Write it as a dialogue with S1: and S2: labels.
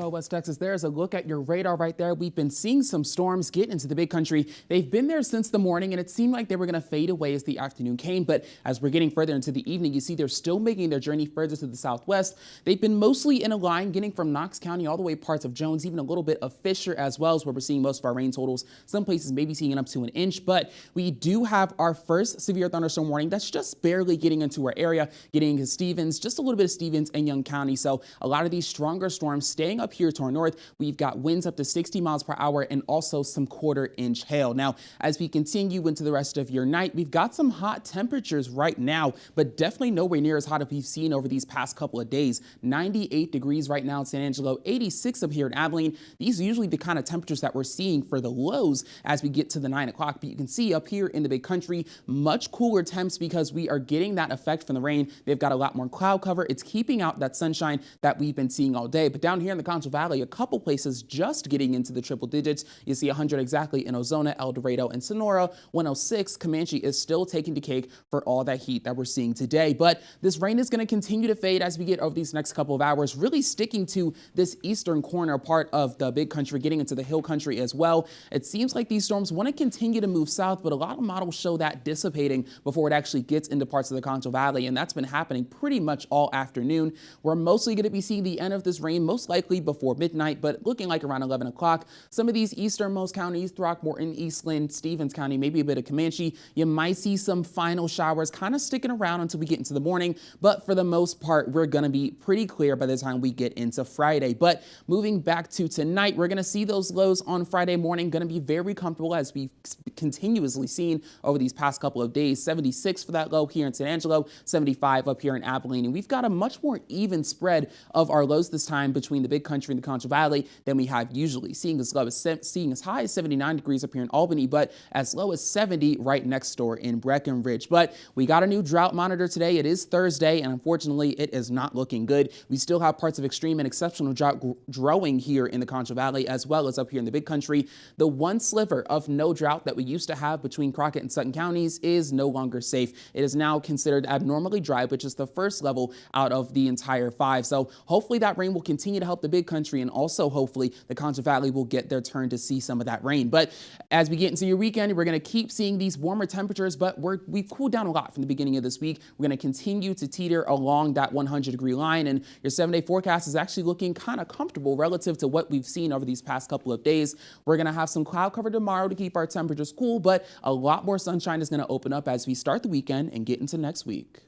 S1: Well, West Texas, there's a look at your radar right there. We've been seeing some storms get into the big country. They've been there since the morning, and it seemed like they were going to fade away as the afternoon came. But as we're getting further into the evening, you see they're still making their journey further to the southwest. They've been mostly in a line, getting from Knox County all the way parts of Jones, even a little bit of Fisher as well, is where we're seeing most of our rain totals. Some places maybe seeing it up to an inch, but we do have our first severe thunderstorm warning that's just barely getting into our area, getting into Stevens, just a little bit of Stevens and Young County. So a lot of these stronger storms staying up here to our north. We've got winds up to 60 miles per hour and also some quarter-inch hail. Now, as we continue into the rest of your night, we've got some hot temperatures right now, but definitely nowhere near as hot as we've seen over these past couple of days. 98 degrees right now in San Angelo, 86 up here in Abilene. These are usually the kind of temperatures that we're seeing for the lows as we get to the 9 o'clock. But you can see up here in the big country, much cooler temps because we are getting that effect from the rain. They've got a lot more cloud cover. It's keeping out that sunshine that we've been seeing all day. But down here in the Concho Valley, a couple places just getting into the triple digits. You see 100 exactly in Ozona, El Dorado, and Sonora. 106, Comanche is still taking the cake for all that heat that we're seeing today. But this rain is going to continue to fade as we get over these next couple of hours, really sticking to this eastern corner part of the big country, getting into the hill country as well. It seems like these storms want to continue to move south, but a lot of models show that dissipating before it actually gets into parts of the Concho Valley, and that's been happening pretty much all afternoon. We're mostly going to be seeing the end of this rain most likely before midnight, but looking like around 11 o'clock. Some of these easternmost counties, Throckmorton, Eastland, Stevens County, maybe a bit of Comanche, you might see some final showers kind of sticking around until we get into the morning, but for the most part, we're going to be pretty clear by the time we get into Friday. But moving back to tonight, we're going to see those lows on Friday morning going to be very comfortable as we've continuously seen over these past couple of days. 76 for that low here in San Angelo, 75 up here in Abilene, and we've got a much more even spread of our lows this time between the big country and the Concho Valley than we have usually, seeing as high as 79 degrees up here in Albany, but as low as 70 right next door in Breckenridge. But we got a new drought monitor today. It is Thursday, and unfortunately, it is not looking good. We still have parts of extreme and exceptional drought growing here in the Concho Valley as well as up here in the big country. The one sliver of no drought that we used to have between Crockett and Sutton counties is no longer safe. It is now considered abnormally dry, which is the first level out of the entire 5. So hopefully that rain will continue to help the big country, and also hopefully the Concho Valley will get their turn to see some of that rain. But as we get into your weekend, we're going to keep seeing these warmer temperatures, but we've cooled down a lot from the beginning of this week. We're going to continue to teeter along that 100-degree line, and your 7-day forecast is actually looking kind of comfortable relative to what we've seen over these past couple of days. We're going to have some cloud cover tomorrow to keep our temperatures cool, but a lot more sunshine is going to open up as we start the weekend and get into next week.